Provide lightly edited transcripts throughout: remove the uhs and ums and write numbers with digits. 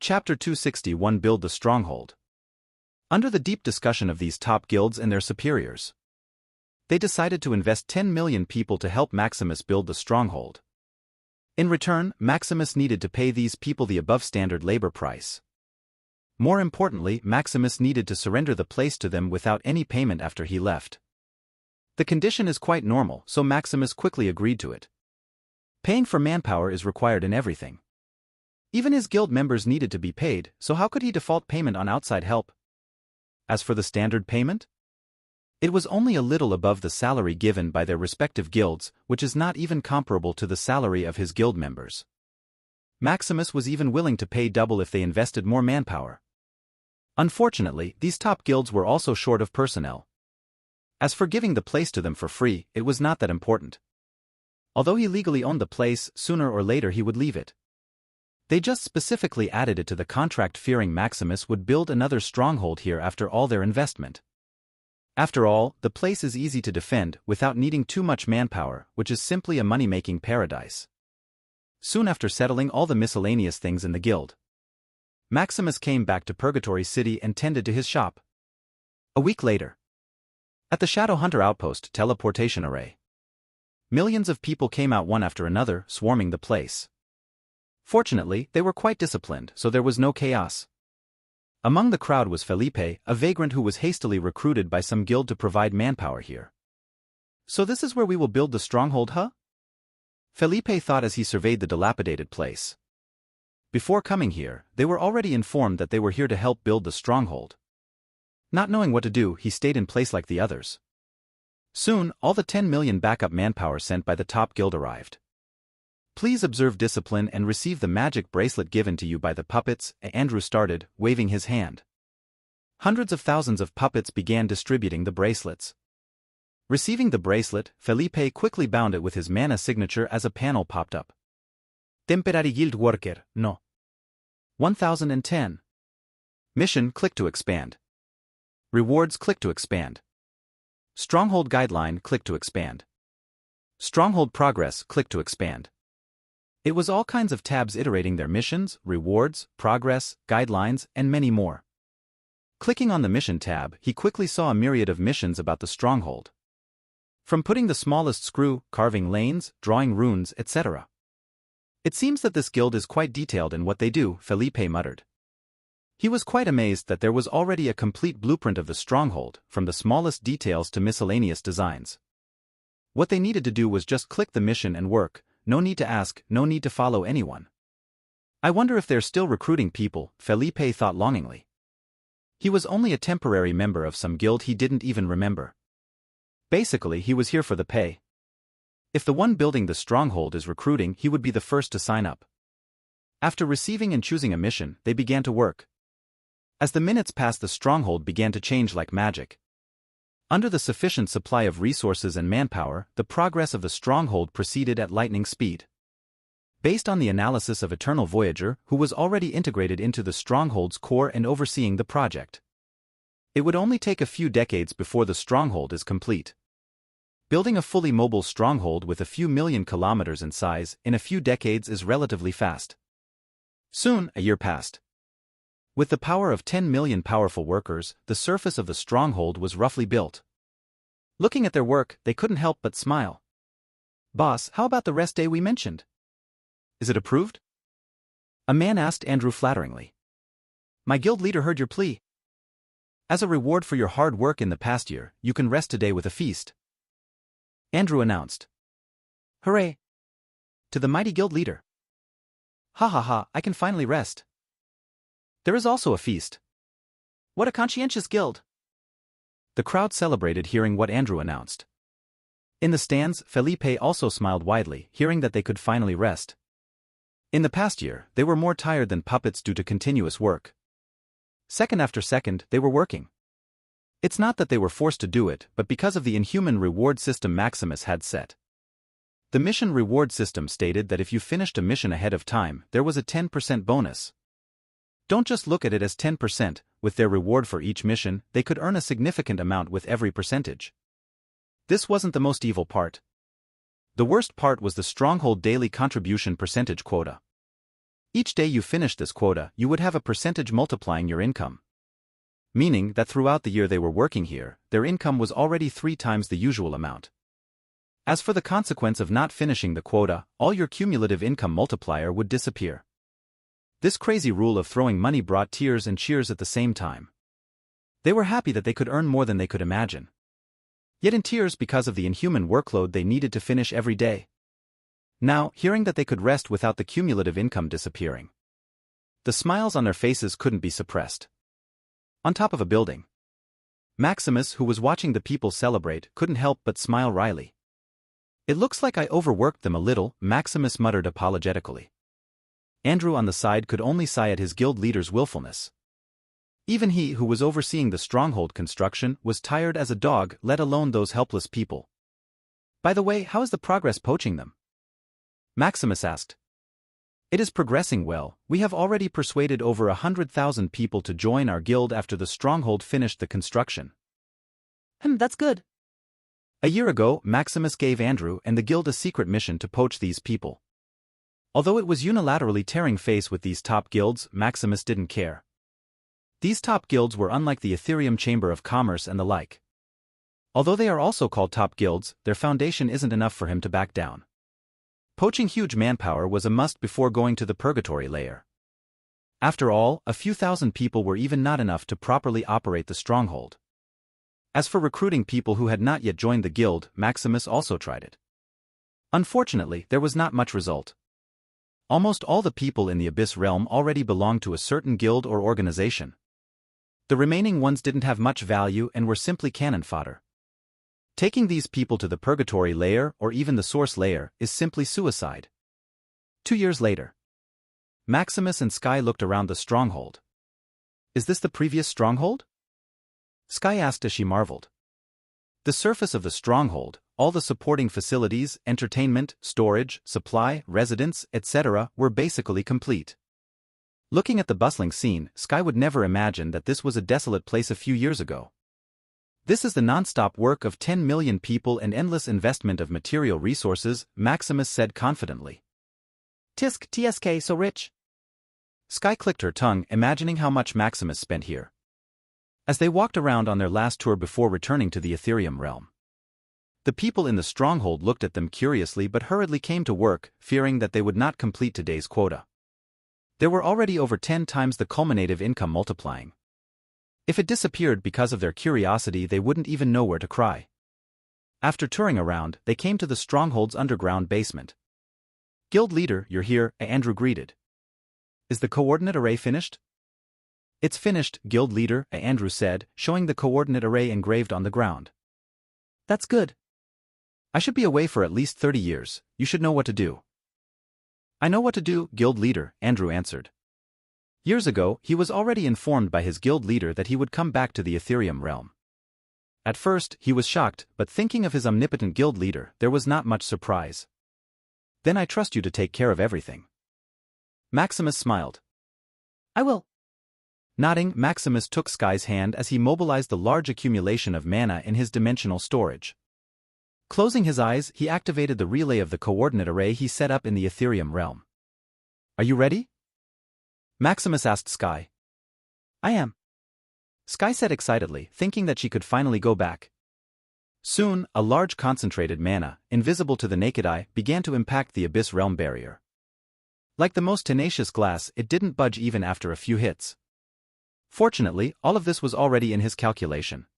Chapter 261 Build the Stronghold. Under the deep discussion of these top guilds and their superiors, they decided to invest 10 million people to help Maximus build the Stronghold. In return, Maximus needed to pay these people the above-standard labor price. More importantly, Maximus needed to surrender the place to them without any payment after he left. The condition is quite normal, so Maximus quickly agreed to it. Paying for manpower is required in everything. Even his guild members needed to be paid, so how could he default payment on outside help? As for the standard payment, it was only a little above the salary given by their respective guilds, which is not even comparable to the salary of his guild members. Maximus was even willing to pay double if they invested more manpower. Unfortunately, these top guilds were also short of personnel. As for giving the place to them for free, it was not that important. Although he legally owned the place, sooner or later he would leave it. They just specifically added it to the contract, fearing Maximus would build another stronghold here after all their investment. After all, the place is easy to defend without needing too much manpower, which is simply a money-making paradise. Soon after settling all the miscellaneous things in the guild, Maximus came back to Purgatory City and tended to his shop. A week later, at the Shadowhunter Outpost teleportation array, millions of people came out one after another, swarming the place. Fortunately, they were quite disciplined, so there was no chaos. Among the crowd was Felipe, a vagrant who was hastily recruited by some guild to provide manpower here. "So this is where we will build the stronghold, huh?" Felipe thought as he surveyed the dilapidated place. Before coming here, they were already informed that they were here to help build the stronghold. Not knowing what to do, he stayed in place like the others. Soon, all the 10 million backup manpower sent by the top guild arrived. "Please observe discipline and receive the magic bracelet given to you by the puppets," Andrew started, waving his hand. Hundreds of thousands of puppets began distributing the bracelets. Receiving the bracelet, Felipe quickly bound it with his mana signature as a panel popped up. Temporary Guild Worker, no. 1010. Mission, click to expand. Rewards, click to expand. Stronghold Guideline, click to expand. Stronghold Progress, click to expand. It was all kinds of tabs iterating their missions, rewards, progress, guidelines, and many more. Clicking on the mission tab, he quickly saw a myriad of missions about the stronghold. From putting the smallest screw, carving lanes, drawing runes, etc. "It seems that this guild is quite detailed in what they do," Felipe muttered. He was quite amazed that there was already a complete blueprint of the stronghold, from the smallest details to miscellaneous designs. What they needed to do was just click the mission and work. No need to ask, no need to follow anyone. "I wonder if they're still recruiting people," Felipe thought longingly. He was only a temporary member of some guild he didn't even remember. Basically, he was here for the pay. If the one building the stronghold is recruiting, he would be the first to sign up. After receiving and choosing a mission, they began to work. As the minutes passed, the stronghold began to change like magic. Under the sufficient supply of resources and manpower, the progress of the stronghold proceeded at lightning speed. Based on the analysis of Eternal Voyager, who was already integrated into the stronghold's core and overseeing the project, it would only take a few decades before the stronghold is complete. Building a fully mobile stronghold with a few million kilometers in size in a few decades is relatively fast. Soon, a year passed. With the power of 10 million powerful workers, the surface of the stronghold was roughly built. Looking at their work, they couldn't help but smile. "Boss, how about the rest day we mentioned? Is it approved?" a man asked Andrew flatteringly. "My guild leader heard your plea. As a reward for your hard work in the past year, you can rest today with a feast," Andrew announced. "Hooray! To the mighty guild leader. Ha ha ha, I can finally rest. There is also a feast. What a conscientious guild." The crowd celebrated hearing what Andrew announced. In the stands, Felipe also smiled widely, hearing that they could finally rest. In the past year, they were more tired than puppets due to continuous work. Second after second, they were working. It's not that they were forced to do it, but because of the inhuman reward system Maximus had set. The mission reward system stated that if you finished a mission ahead of time, there was a 10% bonus. Don't just look at it as 10%, with their reward for each mission, they could earn a significant amount with every percentage. This wasn't the most evil part. The worst part was the stronghold daily contribution percentage quota. Each day you finish this quota, you would have a percentage multiplying your income. Meaning that throughout the year they were working here, their income was already 3 times the usual amount. As for the consequence of not finishing the quota, all your cumulative income multiplier would disappear. This crazy rule of throwing money brought tears and cheers at the same time. They were happy that they could earn more than they could imagine. Yet in tears because of the inhuman workload they needed to finish every day. Now, hearing that they could rest without the cumulative income disappearing. The smiles on their faces couldn't be suppressed. On top of a building, Maximus, who was watching the people celebrate, couldn't help but smile wryly. "It looks like I overworked them a little," Maximus muttered apologetically. Andrew on the side could only sigh at his guild leader's willfulness. Even he, who was overseeing the stronghold construction, was tired as a dog, let alone those helpless people. "By the way, how is the progress poaching them?" Maximus asked. "It is progressing well. We have already persuaded over 100,000 people to join our guild after the stronghold finished the construction." That's good. A year ago, Maximus gave Andrew and the guild a secret mission to poach these people. Although it was unilaterally tearing face with these top guilds, Maximus didn't care. These top guilds were unlike the Ethereum Chamber of Commerce and the like. Although they are also called top guilds, their foundation isn't enough for him to back down. Poaching huge manpower was a must before going to the purgatory layer. After all, a few thousand people were even not enough to properly operate the stronghold. As for recruiting people who had not yet joined the guild, Maximus also tried it. Unfortunately, there was not much result. Almost all the people in the Abyss realm already belonged to a certain guild or organization. The remaining ones didn't have much value and were simply cannon fodder. Taking these people to the purgatory layer or even the source layer is simply suicide. 2 years later, Maximus and Sky looked around the stronghold. "Is this the previous stronghold?" Sky asked as she marveled. The surface of the stronghold, all the supporting facilities, entertainment, storage, supply, residence, etc., were basically complete. Looking at the bustling scene, Sky would never imagine that this was a desolate place a few years ago. "This is the non-stop work of 10 million people and endless investment of material resources," Maximus said confidently. Tisk TSK so rich." Sky clicked her tongue, imagining how much Maximus spent here. As they walked around on their last tour before returning to the Ethereum realm, the people in the stronghold looked at them curiously but hurriedly came to work, fearing that they would not complete today's quota. There were already over 10 times the culminative income multiplying. If it disappeared because of their curiosity, they wouldn't even know where to cry. After touring around, they came to the stronghold's underground basement. "Guild leader, you're here," Andrew greeted. "Is the coordinate array finished?" "It's finished, guild leader," Andrew said, showing the coordinate array engraved on the ground. "That's good. I should be away for at least 30 years, you should know what to do." "I know what to do, guild leader," Andrew answered. Years ago, he was already informed by his guild leader that he would come back to the Ethereum realm. At first, he was shocked, but thinking of his omnipotent guild leader, there was not much surprise. "Then I trust you to take care of everything." Maximus smiled. "I will." Nodding, Maximus took Sky's hand as he mobilized the large accumulation of mana in his dimensional storage. Closing his eyes, he activated the relay of the coordinate array he set up in the Ethereum realm. "Are you ready?" Maximus asked Sky. "I am." Sky said excitedly, thinking that she could finally go back. Soon, a large concentrated mana, invisible to the naked eye, began to impact the Abyss realm barrier. Like the most tenacious glass, it didn't budge even after a few hits. Fortunately, all of this was already in his calculation.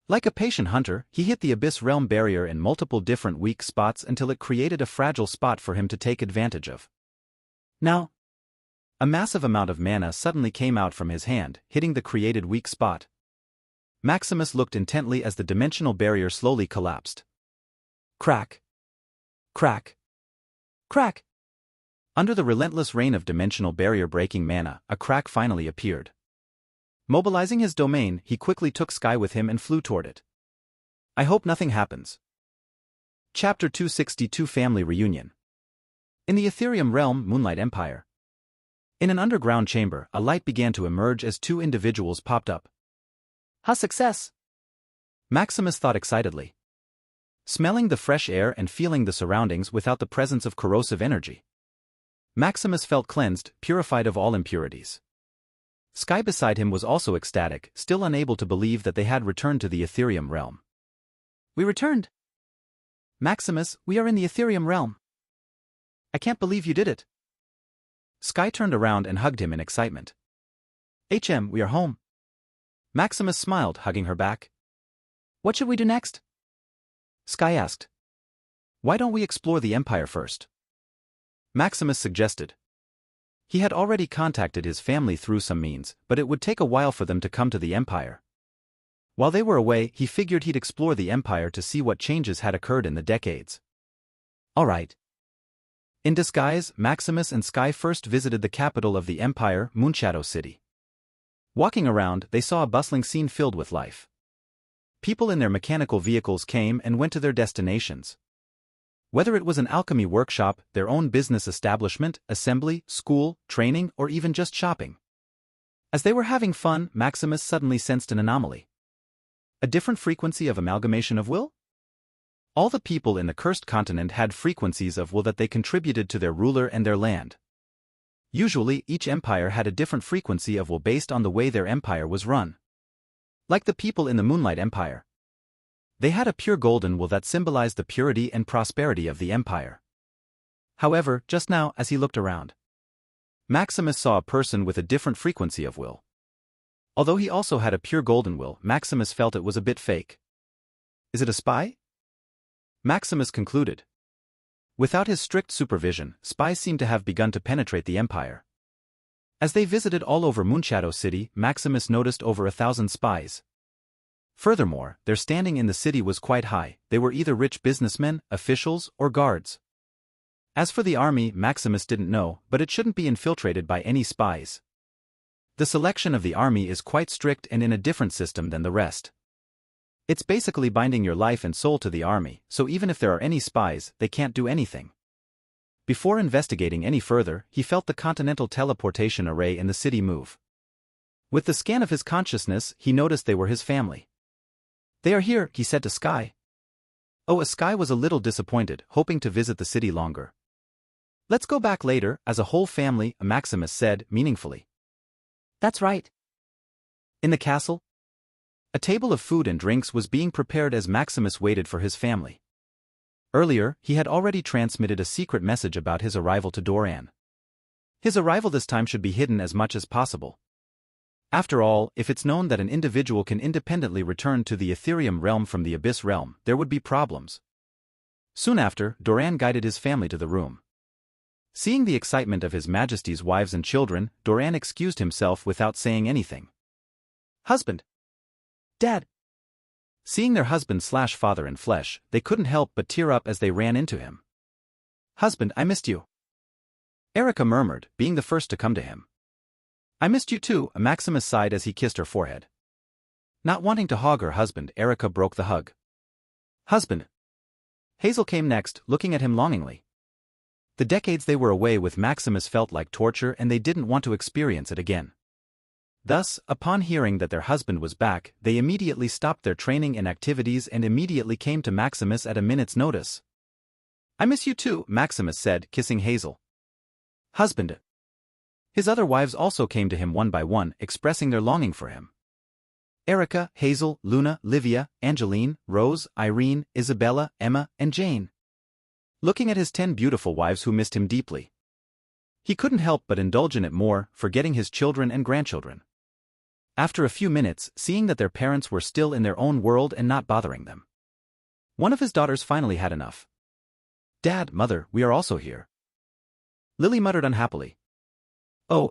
Like a patient hunter, he hit the Abyss realm barrier in multiple different weak spots until it created a fragile spot for him to take advantage of. Now, a massive amount of mana suddenly came out from his hand, hitting the created weak spot. Maximus looked intently as the dimensional barrier slowly collapsed. Crack. Crack. Crack. Under the relentless rain of dimensional barrier-breaking mana, a crack finally appeared. Mobilizing his domain, he quickly took Sky with him and flew toward it. "I hope nothing happens." Chapter 262 Family Reunion. In the Ethereum realm, Moonlight Empire. In an underground chamber, a light began to emerge as 2 individuals popped up. "Ha success!" Maximus thought excitedly, smelling the fresh air and feeling the surroundings without the presence of corrosive energy. Maximus felt cleansed, purified of all impurities. Sky beside him was also ecstatic, still unable to believe that they had returned to the Ethereum realm. We returned. Maximus, we are in the Ethereum realm. I can't believe you did it. Sky turned around and hugged him in excitement. We are home. Maximus smiled, hugging her back. What should we do next? Sky asked. Why don't we explore the Empire first? Maximus suggested. He had already contacted his family through some means, but it would take a while for them to come to the Empire. While they were away, he figured he'd explore the Empire to see what changes had occurred in the decades. All right. In disguise, Maximus and Sky first visited the capital of the Empire, Moonshadow City. Walking around, they saw a bustling scene filled with life. People in their mechanical vehicles came and went to their destinations. Whether it was an alchemy workshop, their own business establishment, assembly, school, training, or even just shopping. As they were having fun, Maximus suddenly sensed an anomaly. A different frequency of amalgamation of will? All the people in the cursed continent had frequencies of will that they contributed to their ruler and their land. Usually, each empire had a different frequency of will based on the way their empire was run. Like the people in the Moonlight Empire. They had a pure golden will that symbolized the purity and prosperity of the empire. However, just now, as he looked around, Maximus saw a person with a different frequency of will. Although he also had a pure golden will, Maximus felt it was a bit fake. Is it a spy? Maximus concluded. Without his strict supervision, spies seemed to have begun to penetrate the empire. As they visited all over Moonshadow City, Maximus noticed over 1,000 spies. Furthermore, their standing in the city was quite high. They were either rich businessmen, officials, or guards. As for the army, Maximus didn't know, but it shouldn't be infiltrated by any spies. The selection of the army is quite strict and in a different system than the rest. It's basically binding your life and soul to the army, so even if there are any spies, they can't do anything. Before investigating any further, he felt the continental teleportation array in the city move. With the scan of his consciousness, he noticed they were his family. They are here, he said to Sky. Sky was a little disappointed, hoping to visit the city longer. Let's go back later, as a whole family, Maximus said, meaningfully. That's right. In the castle, a table of food and drinks was being prepared as Maximus waited for his family. Earlier, he had already transmitted a secret message about his arrival to Doran. His arrival this time should be hidden as much as possible. After all, if it's known that an individual can independently return to the Ethereum realm from the Abyss realm, there would be problems. Soon after, Doran guided his family to the room. Seeing the excitement of His Majesty's wives and children, Doran excused himself without saying anything. Husband. Dad. Seeing their husband/father in flesh, they couldn't help but tear up as they ran into him. Husband, I missed you. Erica murmured, being the first to come to him. I missed you too, Maximus sighed as he kissed her forehead. Not wanting to hog her husband, Erica broke the hug. Husband. Hazel came next, looking at him longingly. The decades they were away with Maximus felt like torture and they didn't want to experience it again. Thus, upon hearing that their husband was back, they immediately stopped their training and activities and immediately came to Maximus at a minute's notice. I miss you too, Maximus said, kissing Hazel. Husband. His other wives also came to him one by one, expressing their longing for him. Erica, Hazel, Luna, Livia, Angeline, Rose, Irene, Isabella, Emma, and Jane. Looking at his 10 beautiful wives who missed him deeply. He couldn't help but indulge in it more, forgetting his children and grandchildren. After a few minutes, seeing that their parents were still in their own world and not bothering them, one of his daughters finally had enough. Dad, Mother, we are also here. Lily muttered unhappily.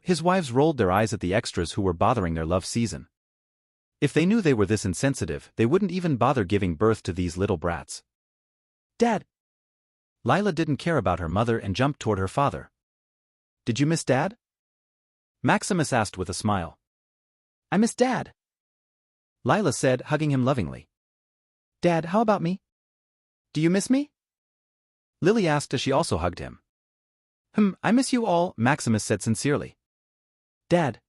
His wives rolled their eyes at the extras who were bothering their love season. If they knew they were this insensitive, they wouldn't even bother giving birth to these little brats. Dad. Lila didn't care about her mother and jumped toward her father. Did you miss Dad? Maximus asked with a smile. I miss Dad. Lila said, hugging him lovingly. Dad, how about me? Do you miss me? Lily asked as she also hugged him. I miss you all, Maximus said sincerely. Dad.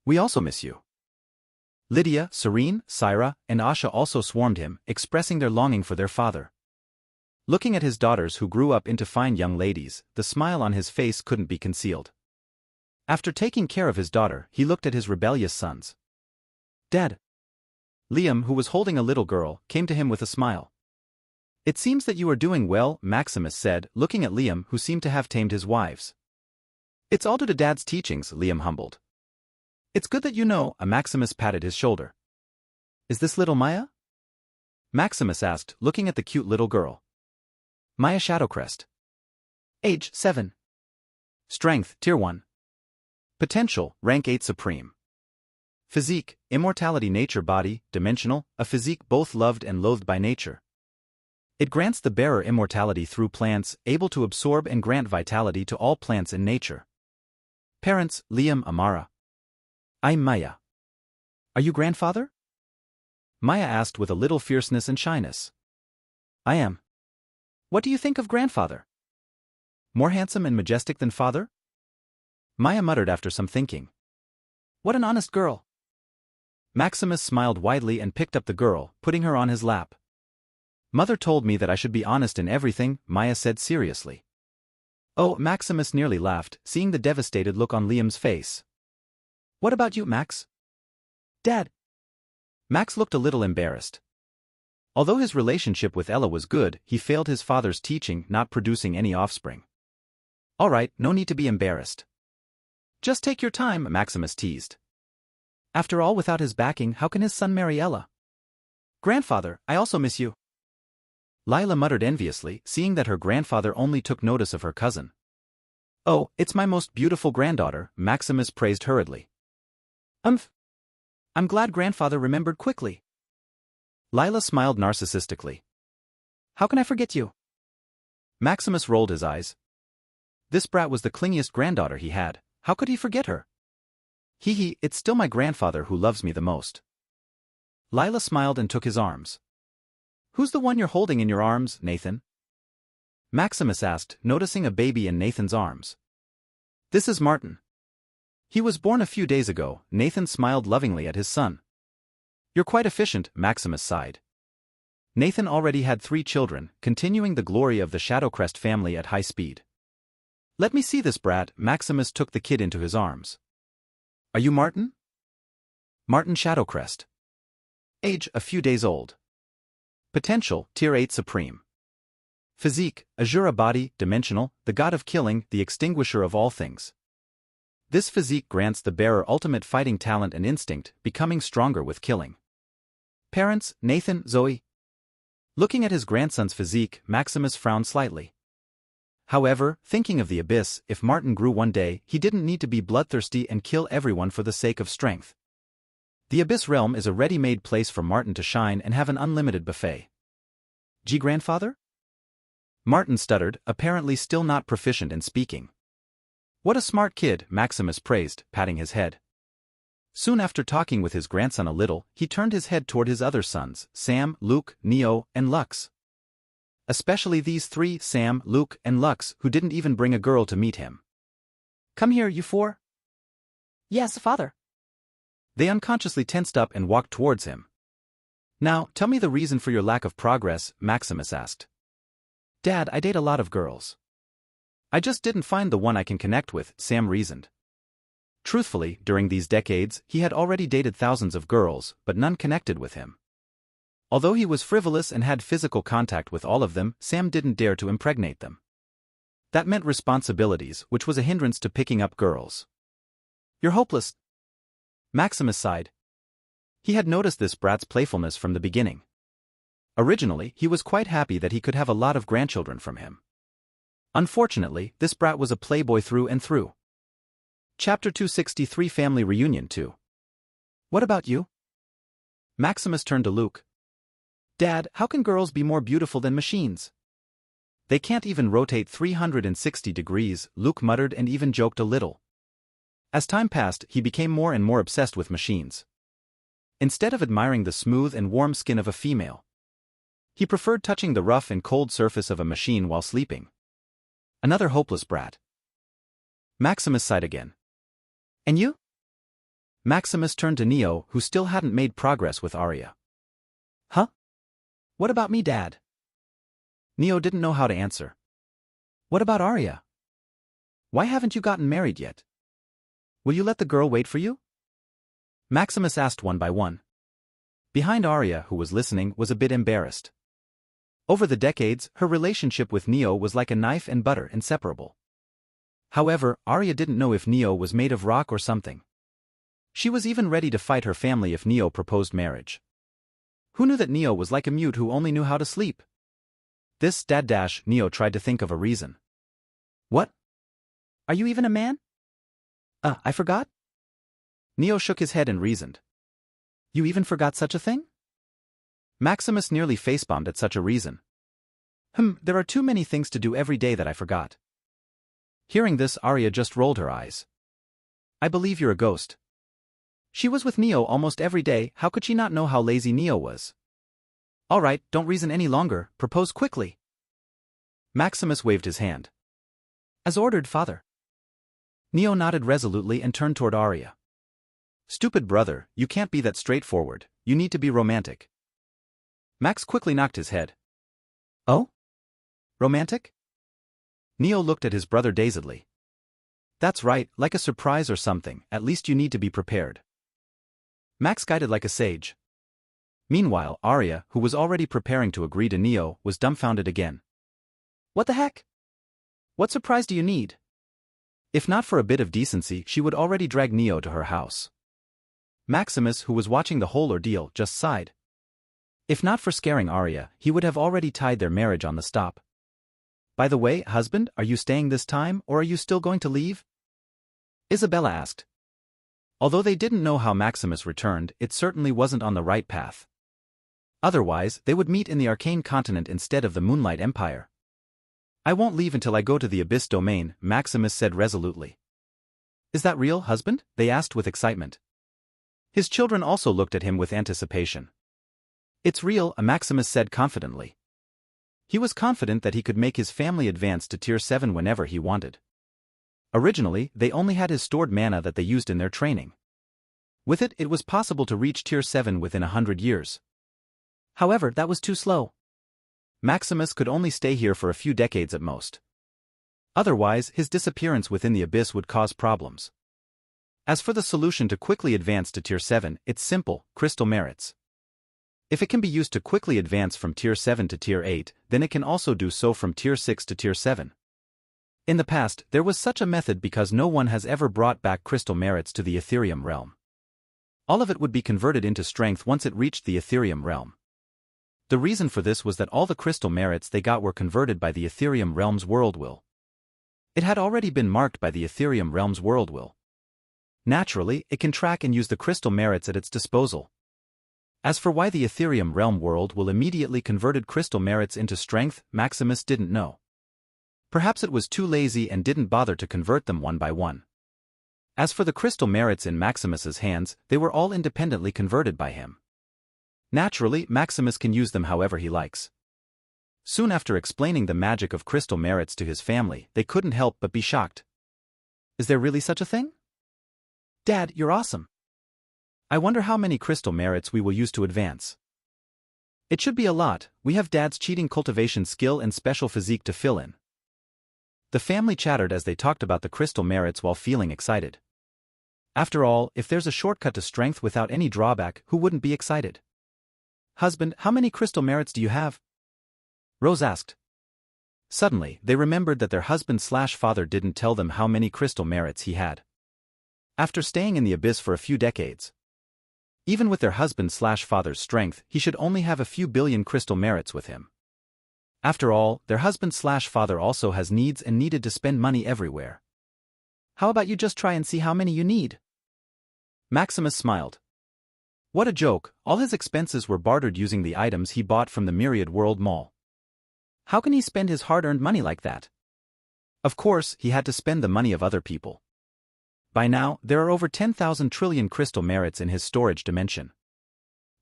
We also miss you. Lydia, Serene, Syra, and Asha also swarmed him, expressing their longing for their father. Looking at his daughters who grew up into fine young ladies, the smile on his face couldn't be concealed. After taking care of his daughter, he looked at his rebellious sons. Dad. Liam, who was holding a little girl, came to him with a smile. It seems that you are doing well, Maximus said, looking at Liam, who seemed to have tamed his wives. It's all due to Dad's teachings, Liam humbled. It's good that you know, Maximus patted his shoulder. Is this little Maya? Maximus asked, looking at the cute little girl. Maya Shadowcrest. Age 7. Strength, Tier 1. Potential, Rank 8 Supreme. Physique, immortality. Nature. Body, dimensional, a physique both loved and loathed by nature. It grants the bearer immortality through plants, able to absorb and grant vitality to all plants in nature. Parents, Liam, Amara. I'm Maya. Are you grandfather? Maya asked with a little fierceness and shyness. I am. What do you think of grandfather? More handsome and majestic than father? Maya muttered after some thinking. What an honest girl. Maximus smiled widely and picked up the girl, putting her on his lap. Mother told me that I should be honest in everything, Maya said seriously. Oh, Maximus nearly laughed, seeing the devastated look on Liam's face. What about you, Max? Dad. Max looked a little embarrassed. Although his relationship with Ella was good, he failed his father's teaching, not producing any offspring. All right, no need to be embarrassed. Just take your time, Maximus teased. After all, without his backing, how can his son marry Ella? Grandfather, I also miss you. Lila muttered enviously, seeing that her grandfather only took notice of her cousin. Oh, it's my most beautiful granddaughter, Maximus praised hurriedly. I'm glad grandfather remembered quickly. Lila smiled narcissistically. How can I forget you? Maximus rolled his eyes. This brat was the clingiest granddaughter he had. How could he forget her? Hee, it's still my grandfather who loves me the most. Lila smiled and took his arms. Who's the one you're holding in your arms, Nathan? Maximus asked, noticing a baby in Nathan's arms. This is Martin. He was born a few days ago. Nathan smiled lovingly at his son. You're quite efficient, Maximus sighed. Nathan already had 3 children, continuing the glory of the Shadowcrest family at high speed. Let me see this brat. Maximus took the kid into his arms. Are you Martin? Martin Shadowcrest. Age, a few days old. Potential, Tier 8 Supreme. Physique, Azura. Body, dimensional, the god of killing, the extinguisher of all things. This physique grants the bearer ultimate fighting talent and instinct, becoming stronger with killing. Parents, Nathan, Zoe. Looking at his grandson's physique, Maximus frowned slightly. However, thinking of the abyss, if Martin grew one day, he didn't need to be bloodthirsty and kill everyone for the sake of strength. The abyss realm is a ready-made place for Martin to shine and have an unlimited buffet. Grandfather? Martin stuttered, apparently still not proficient in speaking. What a smart kid, Maximus praised, patting his head. Soon after talking with his grandson a little, he turned his head toward his other sons, Sam, Luke, Neo, and Lux. Especially these 3, Sam, Luke, and Lux, who didn't even bring a girl to meet him. Come here, you 4. Yes, father. They unconsciously tensed up and walked towards him. Now, tell me the reason for your lack of progress, Maximus asked. Dad, I date a lot of girls. I just didn't find the one I can connect with, Sam reasoned. Truthfully, during these decades, he had already dated thousands of girls, but none connected with him. Although he was frivolous and had physical contact with all of them, Sam didn't dare to impregnate them. That meant responsibilities, which was a hindrance to picking up girls. You're hopeless. Maximus sighed. He had noticed this brat's playfulness from the beginning. Originally, he was quite happy that he could have a lot of grandchildren from him. Unfortunately, this brat was a playboy through and through. Chapter 263 Family Reunion 2. What about you? Maximus turned to Luke. Dad, how can girls be more beautiful than machines? They can't even rotate 360 degrees, Luke muttered and even joked a little. As time passed, he became more and more obsessed with machines. Instead of admiring the smooth and warm skin of a female, he preferred touching the rough and cold surface of a machine while sleeping. Another hopeless brat. Maximus sighed again. And you? Maximus turned to Neo, who still hadn't made progress with Arya. Huh? What about me, Dad? Neo didn't know how to answer. What about Arya? Why haven't you gotten married yet? Will you let the girl wait for you? Maximus asked one by one. Behind Arya, who was listening, was a bit embarrassed. Over the decades, her relationship with Neo was like a knife and butter, inseparable. However, Arya didn't know if Neo was made of rock or something. She was even ready to fight her family if Neo proposed marriage. Who knew that Neo was like a mute who only knew how to sleep? This Neo tried to think of a reason. What? Are you even a man? I forgot? Neo shook his head and reasoned. You even forgot such a thing? Maximus nearly facepalmed at such a reason. There are too many things to do every day that I forgot. Hearing this, Arya just rolled her eyes. I believe you're a ghost. She was with Neo almost every day, how could she not know how lazy Neo was? All right, don't reason any longer, propose quickly. Maximus waved his hand. As ordered, father. Neo nodded resolutely and turned toward Arya. Stupid brother, you can't be that straightforward, you need to be romantic. Max quickly knocked his head. Oh? Romantic? Neo looked at his brother dazedly. That's right, like a surprise or something, at least you need to be prepared. Max guided like a sage. Meanwhile, Arya, who was already preparing to agree to Neo, was dumbfounded again. What the heck? What surprise do you need? If not for a bit of decency, she would already drag Neo to her house. Maximus, who was watching the whole ordeal, just sighed. If not for scaring Arya, he would have already tied their marriage on the stop. By the way, husband, are you staying this time, or are you still going to leave? Isabella asked. Although they didn't know how Maximus returned, it certainly wasn't on the right path. Otherwise, they would meet in the Arcane Continent instead of the Moonlight Empire. I won't leave until I go to the Abyss Domain, Maximus said resolutely. Is that real, husband? They asked with excitement. His children also looked at him with anticipation. It's real, Maximus said confidently. He was confident that he could make his family advance to Tier 7 whenever he wanted. Originally, they only had his stored mana that they used in their training. With it, it was possible to reach Tier 7 within 100 years. However, that was too slow. Maximus could only stay here for a few decades at most. Otherwise, his disappearance within the abyss would cause problems. As for the solution to quickly advance to Tier 7, it's simple, crystal merits. If it can be used to quickly advance from Tier 7 to Tier 8, then it can also do so from Tier 6 to Tier 7. In the past, there was such a method because no one has ever brought back crystal merits to the Ethereum realm. All of it would be converted into strength once it reached the Ethereum realm. The reason for this was that all the crystal merits they got were converted by the Ethereum realm's world will. It had already been marked by the Ethereum realm's world will. Naturally, it can track and use the crystal merits at its disposal. As for why the Ethereum realm world will immediately converted crystal merits into strength, Maximus didn't know. Perhaps it was too lazy and didn't bother to convert them one by one. As for the crystal merits in Maximus's hands, they were all independently converted by him. Naturally, Maximus can use them however he likes. Soon after explaining the magic of crystal merits to his family, they couldn't help but be shocked. Is there really such a thing? Dad, you're awesome. I wonder how many crystal merits we will use to advance. It should be a lot. We have Dad's cheating cultivation skill and special physique to fill in. The family chattered as they talked about the crystal merits while feeling excited. After all, if there's a shortcut to strength without any drawback, who wouldn't be excited? Husband, how many crystal merits do you have? Rose asked. Suddenly, they remembered that their husband/father didn't tell them how many crystal merits he had. After staying in the abyss for a few decades, even with their husband/father's strength, he should only have a few billion crystal merits with him. After all, their husband/father also has needs and needed to spend money everywhere. How about you just try and see how many you need? Maximus smiled. What a joke, all his expenses were bartered using the items he bought from the Myriad World Mall. How can he spend his hard-earned money like that? Of course, he had to spend the money of other people. By now, there are over 10,000 trillion crystal merits in his storage dimension.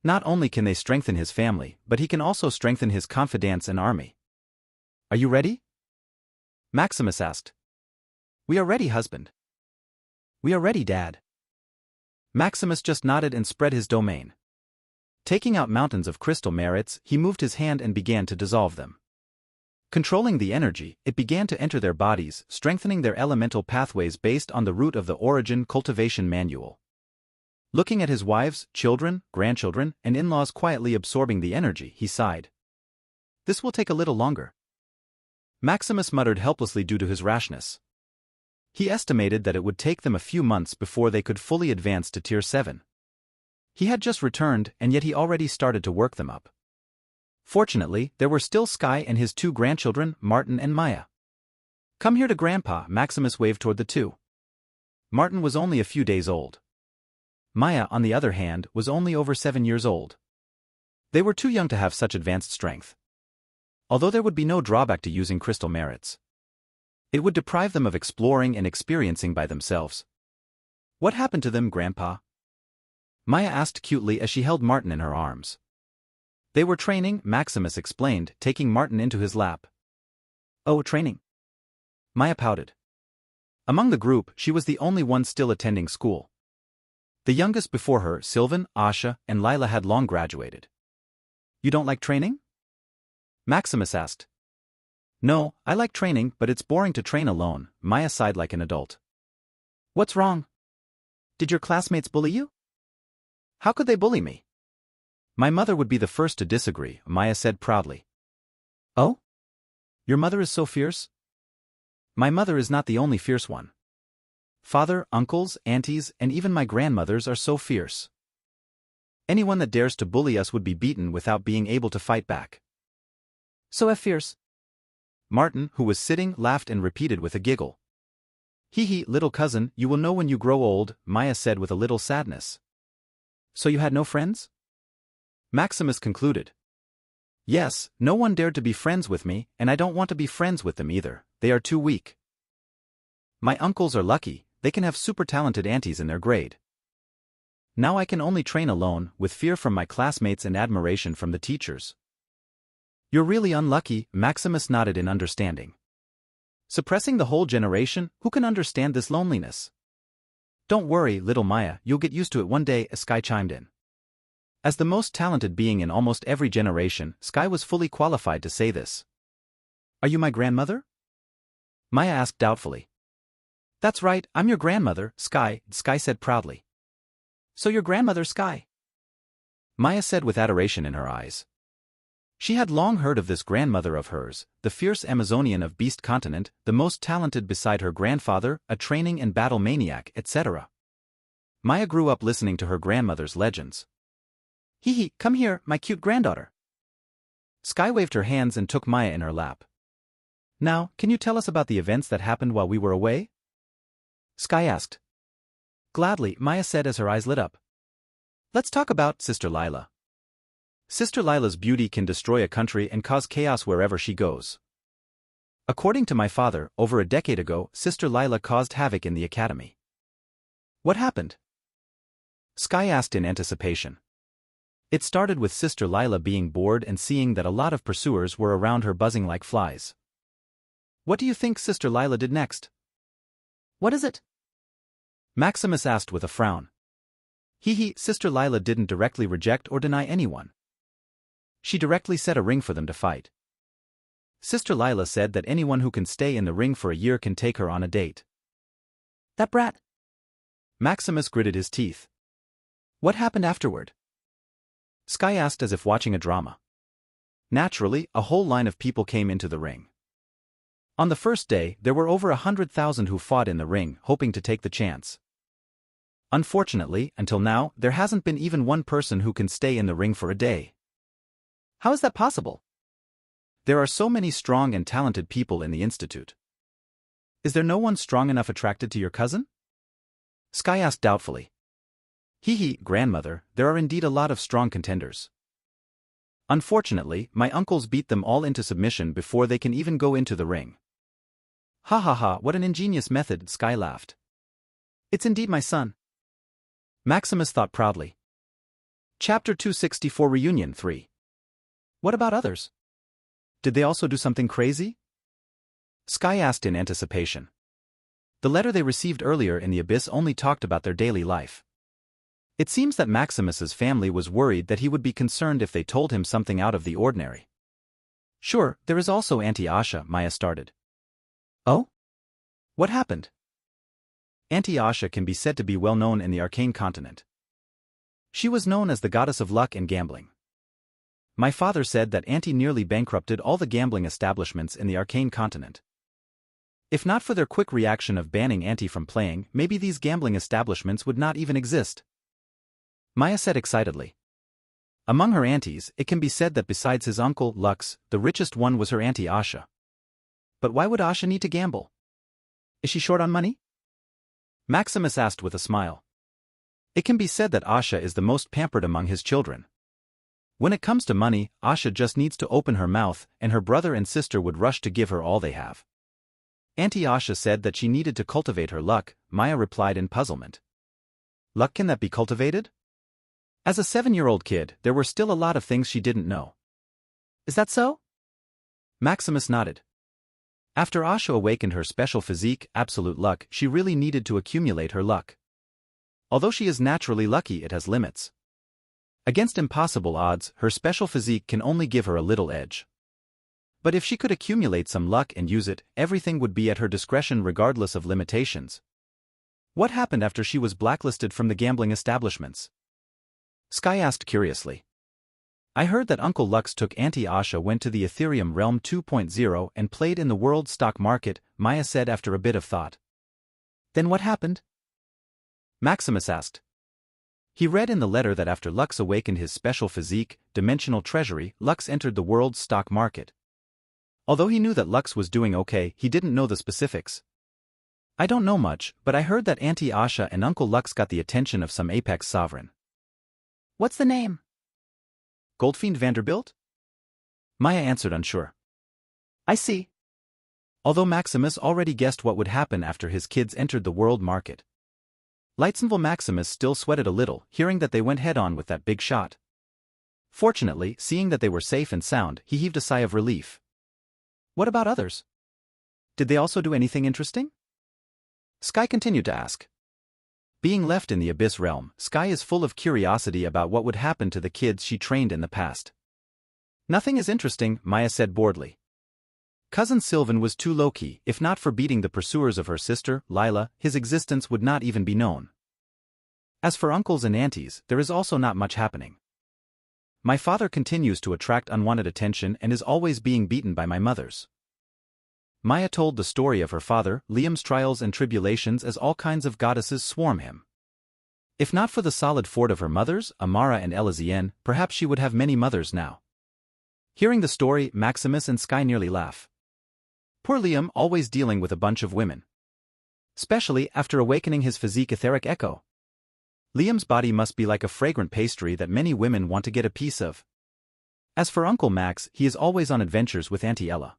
Not only can they strengthen his family, but he can also strengthen his confidants and army. Are you ready? Maximus asked. We are ready, husband. We are ready, Dad. Maximus just nodded and spread his domain. Taking out mountains of crystal merits, he moved his hand and began to dissolve them. Controlling the energy, it began to enter their bodies, strengthening their elemental pathways based on the root of the Origin Cultivation Manual. Looking at his wives, children, grandchildren, and in-laws quietly absorbing the energy, he sighed. This will take a little longer. Maximus muttered helplessly due to his rashness. He estimated that it would take them a few months before they could fully advance to Tier 7. He had just returned, and yet he already started to work them up. Fortunately, there were still Sky and his 2 grandchildren, Martin and Maya. Come here to Grandpa, Maximus waved toward the 2. Martin was only a few days old. Maya, on the other hand, was only over 7 years old. They were too young to have such advanced strength. Although there would be no drawback to using crystal merits, it would deprive them of exploring and experiencing by themselves. What happened to them, Grandpa? Maya asked cutely as she held Martin in her arms. They were training, Maximus explained, taking Martin into his lap. Oh, training. Maya pouted. Among the group, she was the only one still attending school. The youngest before her, Sylvan, Asha, and Lila had long graduated. You don't like training? Maximus asked. No, I like training, but it's boring to train alone, Maya sighed like an adult. What's wrong? Did your classmates bully you? How could they bully me? My mother would be the first to disagree, Maya said proudly. Oh? Your mother is so fierce? My mother is not the only fierce one. Father, uncles, aunties, and even my grandmothers are so fierce. Anyone that dares to bully us would be beaten without being able to fight back. So fierce. Martin, who was sitting, laughed and repeated with a giggle. Hee hee, little cousin, you will know when you grow old, Maya said with a little sadness. So you had no friends? Maximus concluded. Yes, no one dared to be friends with me, and I don't want to be friends with them either, they are too weak. My uncles are lucky, they can have super talented aunties in their grade. Now I can only train alone, with fear from my classmates and admiration from the teachers. You're really unlucky, Maximus nodded in understanding. Suppressing the whole generation, who can understand this loneliness? Don't worry, little Maya, you'll get used to it one day, Sky chimed in. As the most talented being in almost every generation, Sky was fully qualified to say this. Are you my grandmother? Maya asked doubtfully. That's right, I'm your grandmother, Sky said proudly. So your grandmother, Sky? Maya said with adoration in her eyes. She had long heard of this grandmother of hers, the fierce Amazonian of Beast Continent, the most talented beside her grandfather, a training and battle maniac, etc. Maya grew up listening to her grandmother's legends. Hee hee, come here, my cute granddaughter. Sky waved her hands and took Maya in her lap. Now, can you tell us about the events that happened while we were away? Sky asked. Gladly, Maya said as her eyes lit up. Let's talk about Sister Lila. Sister Lila's beauty can destroy a country and cause chaos wherever she goes. According to my father, over a decade ago, Sister Lila caused havoc in the academy. What happened? Sky asked in anticipation. It started with Sister Lila being bored and seeing that a lot of pursuers were around her buzzing like flies. What do you think Sister Lila did next? What is it? Maximus asked with a frown. Hee hee, Sister Lila didn't directly reject or deny anyone. She directly set a ring for them to fight. Sister Lila said that anyone who can stay in the ring for a year can take her on a date. That brat! Maximus gritted his teeth. What happened afterward? Sky asked as if watching a drama. Naturally, a whole line of people came into the ring. On the first day, there were over 100,000 who fought in the ring, hoping to take the chance. Unfortunately, until now, there hasn't been even one person who can stay in the ring for a day. How is that possible? There are so many strong and talented people in the Institute. Is there no one strong enough attracted to your cousin? Sky asked doubtfully. Hee hee, grandmother, there are indeed a lot of strong contenders. Unfortunately, my uncles beat them all into submission before they can even go into the ring. Ha ha ha, what an ingenious method, Sky laughed. It's indeed my son. Maximus thought proudly. Chapter 264 Reunion 3. What about others? Did they also do something crazy? Sky asked in anticipation. The letter they received earlier in the abyss only talked about their daily life. It seems that Maximus's family was worried that he would be concerned if they told him something out of the ordinary. Sure, there is also Auntie Asha, Maya started. Oh? What happened? Auntie Asha can be said to be well known in the arcane continent. She was known as the goddess of luck and gambling. My father said that Auntie nearly bankrupted all the gambling establishments in the arcane continent. If not for their quick reaction of banning Auntie from playing, maybe these gambling establishments would not even exist. Maya said excitedly. Among her aunties, it can be said that besides his uncle, Lux, the richest one was her Auntie Asha. But why would Asha need to gamble? Is she short on money? Maximus asked with a smile. It can be said that Asha is the most pampered among his children. When it comes to money, Asha just needs to open her mouth, and her brother and sister would rush to give her all they have. Auntie Asha said that she needed to cultivate her luck, Maya replied in puzzlement. Luck, can that be cultivated? As a 7-year-old kid, there were still a lot of things she didn't know. Is that so? Maximus nodded. After Asha awakened her special physique, absolute luck, she really needed to accumulate her luck. Although she is naturally lucky, it has limits. Against impossible odds, her special physique can only give her a little edge. But if she could accumulate some luck and use it, everything would be at her discretion regardless of limitations. What happened after she was blacklisted from the gambling establishments? Sky asked curiously. I heard that Uncle Lux took Auntie Asha went to the Ethereum Realm 2.0 and played in the world stock market, Maya said after a bit of thought. Then what happened? Maximus asked. He read in the letter that after Lux awakened his special physique, dimensional treasury, Lux entered the world stock market. Although he knew that Lux was doing okay, he didn't know the specifics. I don't know much, but I heard that Auntie Asha and Uncle Lux got the attention of some apex sovereign. What's the name? Goldfiend Vanderbilt? Maya answered unsure. I see. Although Maximus already guessed what would happen after his kids entered the world market. Lightsonville Maximus still sweated a little, hearing that they went head-on with that big shot. Fortunately, seeing that they were safe and sound, he heaved a sigh of relief. What about others? Did they also do anything interesting? Sky continued to ask. Being left in the Abyss realm, Sky is full of curiosity about what would happen to the kids she trained in the past. Nothing is interesting, Maya said boredly. Cousin Sylvan was too low-key. If not for beating the pursuers of her sister, Lila, his existence would not even be known. As for uncles and aunties, there is also not much happening. My father continues to attract unwanted attention and is always being beaten by my mothers. Maya told the story of her father, Liam's trials and tribulations as all kinds of goddesses swarm him. If not for the solid fort of her mothers, Amara and Elysienne, perhaps she would have many mothers now. Hearing the story, Maximus and Sky nearly laugh. Poor Liam, always dealing with a bunch of women. Especially after awakening his physique etheric echo. Liam's body must be like a fragrant pastry that many women want to get a piece of. As for Uncle Max, he is always on adventures with Auntie Ella.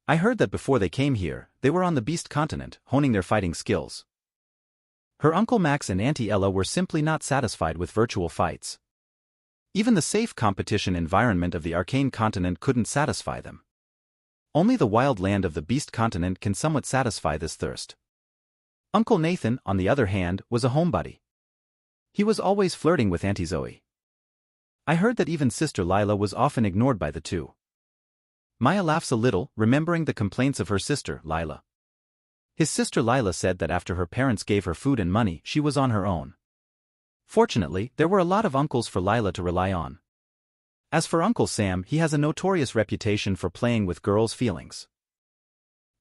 I heard that before they came here, they were on the Beast continent, honing their fighting skills. Her Uncle Max and Auntie Ella were simply not satisfied with virtual fights. Even the safe competition environment of the arcane continent couldn't satisfy them. Only the wild land of the Beast continent can somewhat satisfy this thirst. Uncle Nathan, on the other hand, was a homebody. He was always flirting with Auntie Zoe. I heard that even Sister Lila was often ignored by the two. Maya laughs a little, remembering the complaints of her sister, Lila. His sister Lila said that after her parents gave her food and money, she was on her own. Fortunately, there were a lot of uncles for Lila to rely on. As for Uncle Sam, he has a notorious reputation for playing with girls' feelings.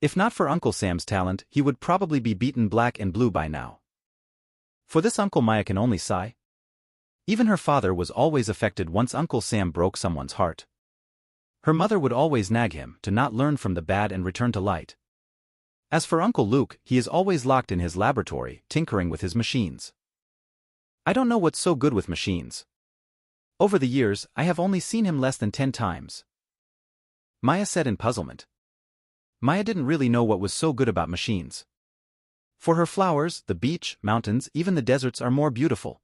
If not for Uncle Sam's talent, he would probably be beaten black and blue by now. For this uncle, Maya can only sigh. Even her father was always affected once Uncle Sam broke someone's heart. Her mother would always nag him to not learn from the bad and return to light. As for Uncle Luke, he is always locked in his laboratory, tinkering with his machines. I don't know what's so good with machines. Over the years, I have only seen him less than 10 times. Maya said in puzzlement. Maya didn't really know what was so good about machines. For her flowers, the beach, mountains, even the deserts are more beautiful.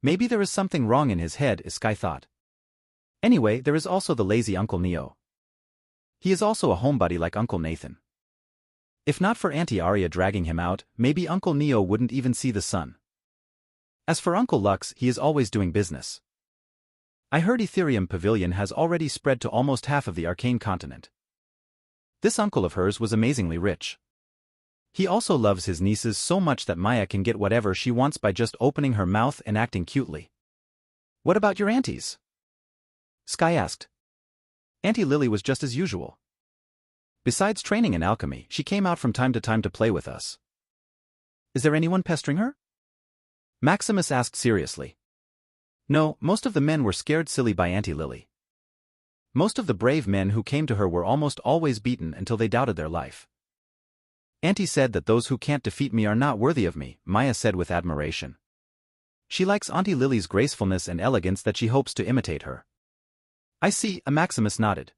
Maybe there is something wrong in his head, Sky thought. Anyway, there is also the lazy Uncle Neo. He is also a homebody like Uncle Nathan. If not for Auntie Arya dragging him out, maybe Uncle Neo wouldn't even see the sun. As for Uncle Lux, he is always doing business. I heard Ethereum Pavilion has already spread to almost half of the arcane continent. This uncle of hers was amazingly rich. He also loves his nieces so much that Maya can get whatever she wants by just opening her mouth and acting cutely. What about your aunties? Sky asked. Auntie Lily was just as usual. Besides training in alchemy, she came out from time to play with us. Is there anyone pestering her? Maximus asked seriously. No, most of the men were scared silly by Auntie Lily. Most of the brave men who came to her were almost always beaten until they doubted their life. Auntie said that those who can't defeat me are not worthy of me, Maya said with admiration. She likes Auntie Lily's gracefulness and elegance that she hopes to imitate her. I see, Maximus nodded.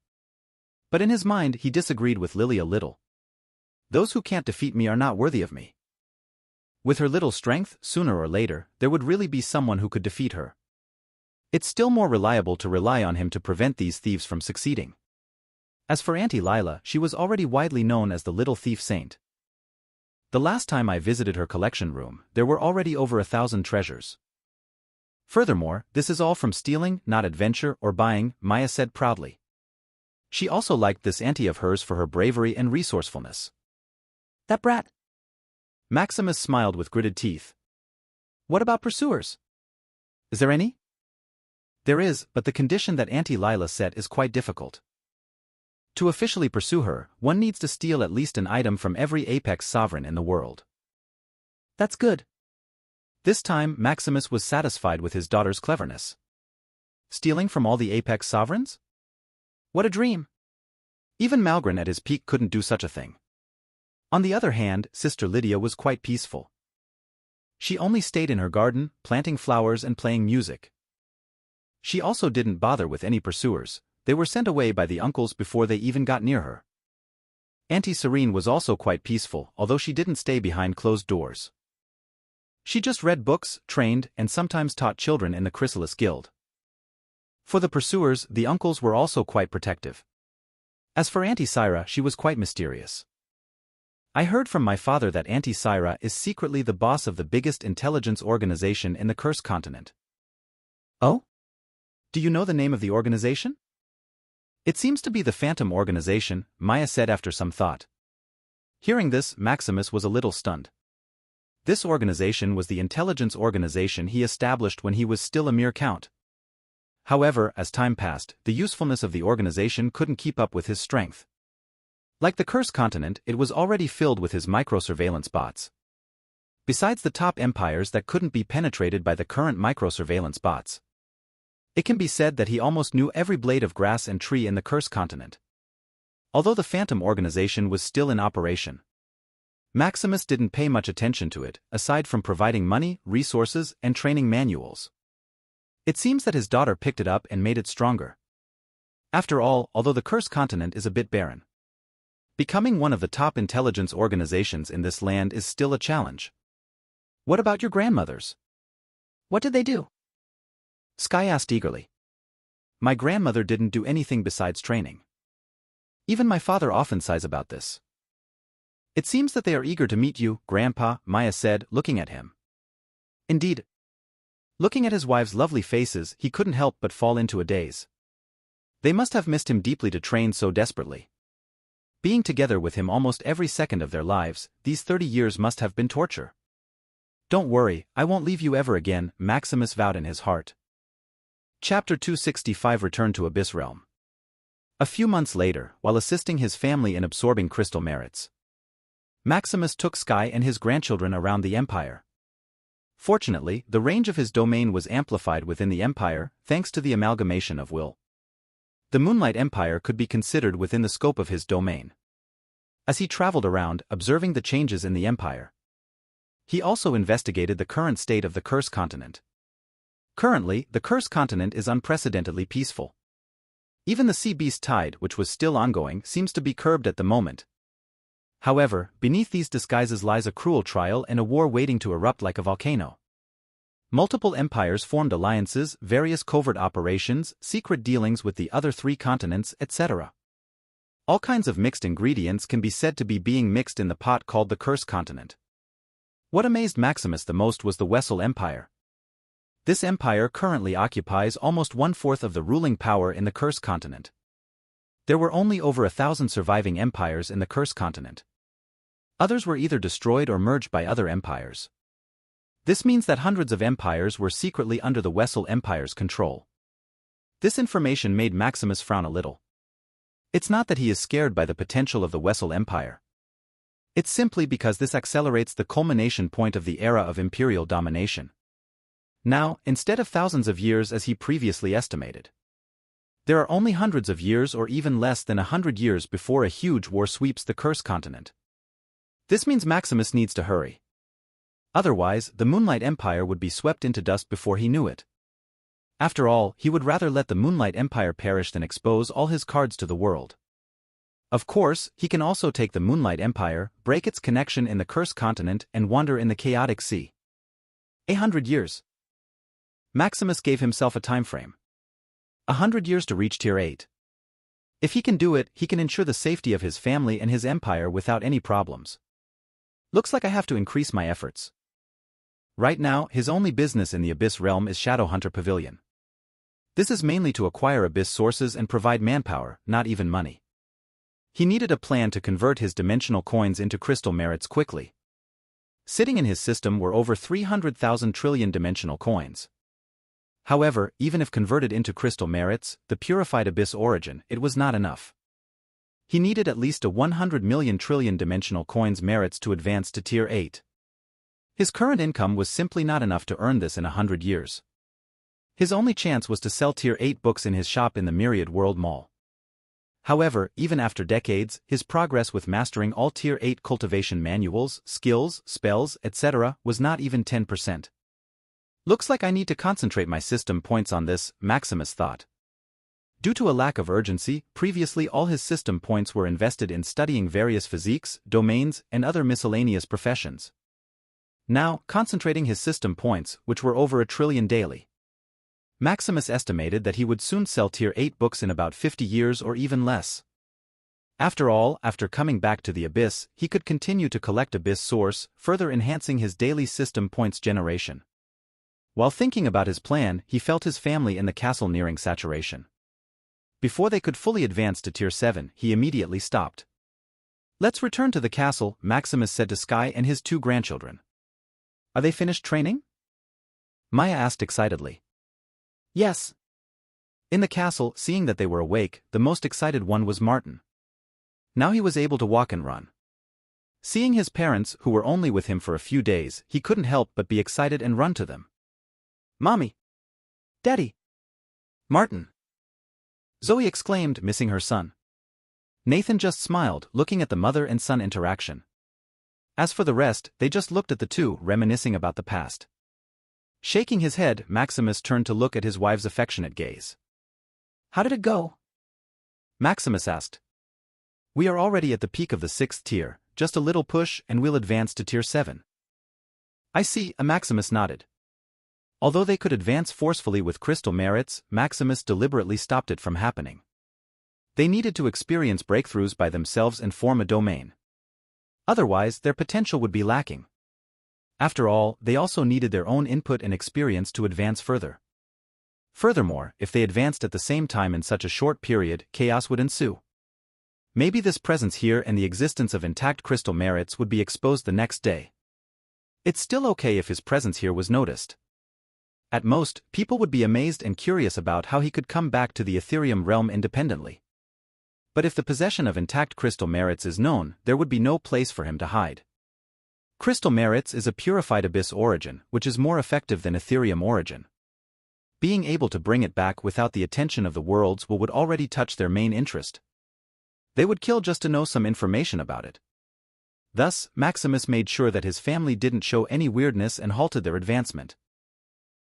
But in his mind he disagreed with Lily a little. Those who can't defeat me are not worthy of me. With her little strength, sooner or later, there would really be someone who could defeat her. It's still more reliable to rely on him to prevent these thieves from succeeding. As for Auntie Lila, she was already widely known as the Little Thief Saint. The last time I visited her collection room, there were already over 1,000 treasures. Furthermore, this is all from stealing, not adventure or buying, Maya said proudly. She also liked this auntie of hers for her bravery and resourcefulness. That brat. Maximus smiled with gritted teeth. What about pursuers? Is there any? There is, but the condition that Auntie Lila set is quite difficult. To officially pursue her, one needs to steal at least an item from every apex sovereign in the world. That's good. This time, Maximus was satisfied with his daughter's cleverness. Stealing from all the apex sovereigns? What a dream! Even Malgrin at his peak couldn't do such a thing. On the other hand, Sister Lydia was quite peaceful. She only stayed in her garden, planting flowers and playing music. She also didn't bother with any pursuers. They were sent away by the uncles before they even got near her. Auntie Serene was also quite peaceful, although she didn't stay behind closed doors. She just read books, trained, and sometimes taught children in the Chrysalis Guild. For the pursuers, the uncles were also quite protective. As for Auntie Syra, she was quite mysterious. I heard from my father that Auntie Syra is secretly the boss of the biggest intelligence organization in the Cursed Continent. Oh? Do you know the name of the organization? It seems to be the Phantom Organization, Maya said after some thought. Hearing this, Maximus was a little stunned. This organization was the intelligence organization he established when he was still a mere count. However, as time passed, the usefulness of the organization couldn't keep up with his strength. Like the Cursed Continent, it was already filled with his micro-surveillance bots. Besides the top empires that couldn't be penetrated by the current micro-surveillance bots, it can be said that he almost knew every blade of grass and tree in the Cursed Continent. Although the Phantom Organization was still in operation, Maximus didn't pay much attention to it, aside from providing money, resources, and training manuals. It seems that his daughter picked it up and made it stronger. After all, although the Cursed Continent is a bit barren, becoming one of the top intelligence organizations in this land is still a challenge. What about your grandmothers? What did they do? Sky asked eagerly. My grandmother didn't do anything besides training. Even my father often sighs about this. It seems that they are eager to meet you, Grandpa, Maya said, looking at him. Indeed. Looking at his wife's lovely faces, he couldn't help but fall into a daze. They must have missed him deeply to train so desperately. Being together with him almost every second of their lives, these 30 years must have been torture. Don't worry, I won't leave you ever again, Maximus vowed in his heart. Chapter 265 Return to Abyss Realm. A few months later, while assisting his family in absorbing crystal merits, Maximus took Sky and his grandchildren around the Empire. Fortunately, the range of his domain was amplified within the Empire, thanks to the amalgamation of will. The Moonlight Empire could be considered within the scope of his domain. As he traveled around, observing the changes in the Empire, he also investigated the current state of the Cursed Continent. Currently, the Cursed Continent is unprecedentedly peaceful. Even the sea beast tide, which was still ongoing, seems to be curbed at the moment. However, beneath these disguises lies a cruel trial and a war waiting to erupt like a volcano. Multiple empires formed alliances, various covert operations, secret dealings with the other 3 continents, etc. All kinds of mixed ingredients can be said to be being mixed in the pot called the Cursed Continent. What amazed Maximus the most was the Wessel Empire. This empire currently occupies almost 1/4 of the ruling power in the Curse continent. There were only over 1,000 surviving empires in the Curse continent. Others were either destroyed or merged by other empires. This means that hundreds of empires were secretly under the Wessel Empire's control. This information made Maximus frown a little. It's not that he is scared by the potential of the Wessel Empire. It's simply because this accelerates the culmination point of the era of imperial domination. Now, instead of thousands of years as he previously estimated, there are only hundreds of years or even less than 100 years before a huge war sweeps the Curse continent. This means Maximus needs to hurry. Otherwise, the Moonlight Empire would be swept into dust before he knew it. After all, he would rather let the Moonlight Empire perish than expose all his cards to the world. Of course, he can also take the Moonlight Empire, break its connection in the Curse continent and wander in the chaotic sea. 100 years. Maximus gave himself a time frame. 100 years to reach Tier 8. If he can do it, he can ensure the safety of his family and his empire without any problems. Looks like I have to increase my efforts. Right now, his only business in the Abyss realm is Shadowhunter Pavilion. This is mainly to acquire Abyss sources and provide manpower, not even money. He needed a plan to convert his dimensional coins into crystal merits quickly. Sitting in his system were over 300,000 trillion dimensional coins. However, even if converted into crystal merits, the purified Abyss origin, it was not enough. He needed at least a 100 million trillion dimensional coins merits to advance to Tier 8. His current income was simply not enough to earn this in 100 years. His only chance was to sell Tier 8 books in his shop in the Myriad World Mall. However, even after decades, his progress with mastering all Tier 8 cultivation manuals, skills, spells, etc. was not even 10%. Looks like I need to concentrate my system points on this, Maximus thought. Due to a lack of urgency, previously all his system points were invested in studying various physiques, domains, and other miscellaneous professions. Now, concentrating his system points, which were over 1 trillion daily. Maximus estimated that he would soon sell Tier 8 books in about 50 years or even less. After all, after coming back to the Abyss, he could continue to collect Abyss source, further enhancing his daily system points generation. While thinking about his plan, he felt his family in the castle nearing saturation. Before they could fully advance to Tier 7, he immediately stopped. "Let's return to the castle," Maximus said to Sky and his 2 grandchildren. "Are they finished training?" Maya asked excitedly. "Yes." In the castle, seeing that they were awake, the most excited one was Martin. Now he was able to walk and run. Seeing his parents, who were only with him for a few days, he couldn't help but be excited and run to them. "Mommy! Daddy! Martin!" Zoe exclaimed, missing her son. Nathan just smiled, looking at the mother and son interaction. As for the rest, they just looked at the two, reminiscing about the past. Shaking his head, Maximus turned to look at his wife's affectionate gaze. "How did it go?" Maximus asked. "We are already at the peak of the 6th tier, just a little push and we'll advance to Tier 7. "I see," Maximus nodded. Although they could advance forcefully with crystal merits, Maximus deliberately stopped it from happening. They needed to experience breakthroughs by themselves and form a domain. Otherwise, their potential would be lacking. After all, they also needed their own input and experience to advance further. Furthermore, if they advanced at the same time in such a short period, chaos would ensue. Maybe this presence here and the existence of intact crystal merits would be exposed the next day. It's still okay if his presence here was noticed. At most, people would be amazed and curious about how he could come back to the Ethereum realm independently. But if the possession of intact crystal merits is known, there would be no place for him to hide. Crystal merits is a purified Abyss origin, which is more effective than Ethereum origin. Being able to bring it back without the attention of the worlds would already touch their main interest. They would kill just to know some information about it. Thus, Maximus made sure that his family didn't show any weirdness and halted their advancement.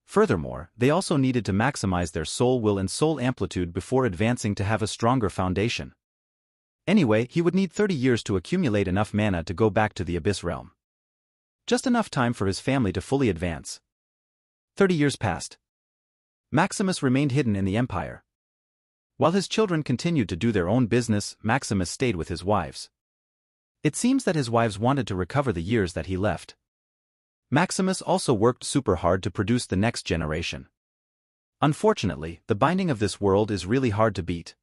Furthermore, they also needed to maximize their soul will and soul amplitude before advancing to have a stronger foundation. Anyway, he would need 30 years to accumulate enough mana to go back to the Abyss realm. Just enough time for his family to fully advance. 30 years passed. Maximus remained hidden in the Empire. While his children continued to do their own business, Maximus stayed with his wives. It seems that his wives wanted to recover the years that he left. Maximus also worked super hard to produce the next generation. Unfortunately, the binding of this world is really hard to beat.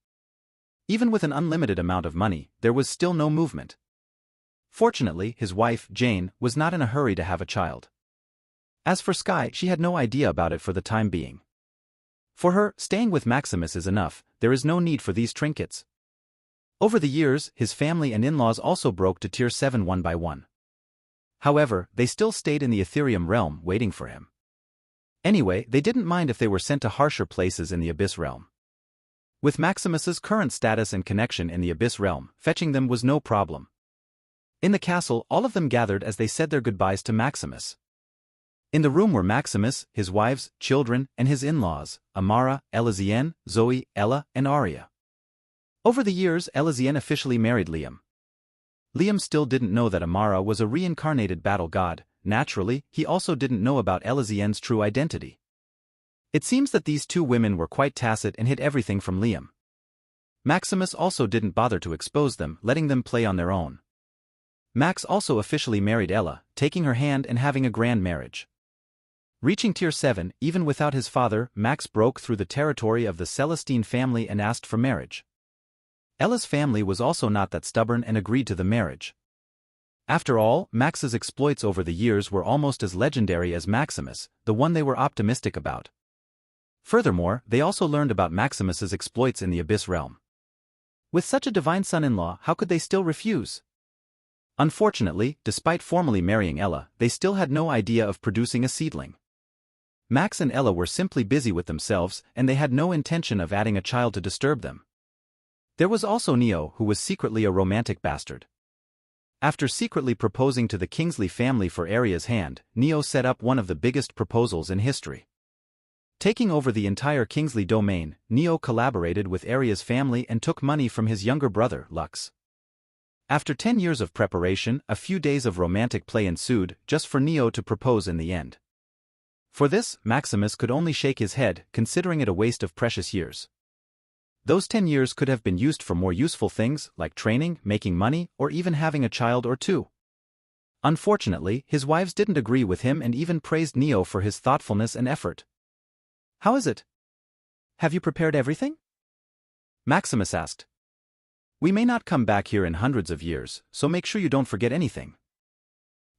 Even with an unlimited amount of money, there was still no movement. Fortunately, his wife, Jane, was not in a hurry to have a child. As for Sky, she had no idea about it for the time being. For her, staying with Maximus is enough, there is no need for these trinkets. Over the years, his family and in-laws also broke to tier 7 one by one. However, they still stayed in the Ethereum realm waiting for him. Anyway, they didn't mind if they were sent to harsher places in the Abyss realm. With Maximus's current status and connection in the Abyss realm, fetching them was no problem. In the castle, all of them gathered as they said their goodbyes to Maximus. In the room were Maximus, his wives, children, and his in-laws, Amara, Elysienne, Zoe, Ella, and Aria. Over the years, Elysienne officially married Liam. Liam still didn't know that Amara was a reincarnated battle god. Naturally, he also didn't know about Elysienne's true identity. It seems that these two women were quite tacit and hid everything from Liam. Maximus also didn't bother to expose them, letting them play on their own. Max also officially married Ella, taking her hand and having a grand marriage. Reaching tier 7, even without his father, Max broke through the territory of the Celestine family and asked for marriage. Ella's family was also not that stubborn and agreed to the marriage. After all, Max's exploits over the years were almost as legendary as Maximus, the one they were optimistic about. Furthermore, they also learned about Maximus's exploits in the Abyss realm. With such a divine son-in-law, how could they still refuse? Unfortunately, despite formally marrying Ella, they still had no idea of producing a seedling. Max and Ella were simply busy with themselves, and they had no intention of adding a child to disturb them. There was also Neo, who was secretly a romantic bastard. After secretly proposing to the Kingsley family for Aria's hand, Neo set up one of the biggest proposals in history. Taking over the entire Kingsley domain, Neo collaborated with Aria's family and took money from his younger brother, Lux. After 10 years of preparation, a few days of romantic play ensued, just for Neo to propose in the end. For this, Maximus could only shake his head, considering it a waste of precious years. Those 10 years could have been used for more useful things, like training, making money, or even having a child or two. Unfortunately, his wives didn't agree with him and even praised Neo for his thoughtfulness and effort. "How is it? Have you prepared everything?" Maximus asked. "We may not come back here in hundreds of years, so make sure you don't forget anything."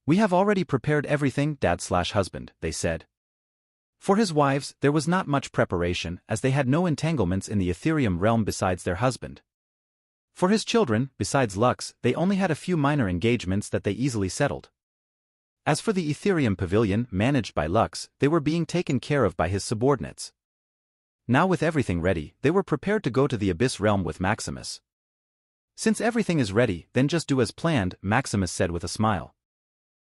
"We have already prepared everything, Dad/husband," they said. For his wives, there was not much preparation, as they had no entanglements in the Ethereum realm besides their husband. For his children, besides Lux, they only had a few minor engagements that they easily settled. As for the Ethereum pavilion, managed by Lux, they were being taken care of by his subordinates. Now with everything ready, they were prepared to go to the Abyss realm with Maximus. "Since everything is ready, then just do as planned," Maximus said with a smile.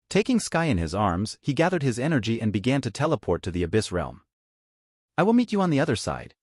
Taking Sky in his arms, he gathered his energy and began to teleport to the Abyss realm. "I will meet you on the other side."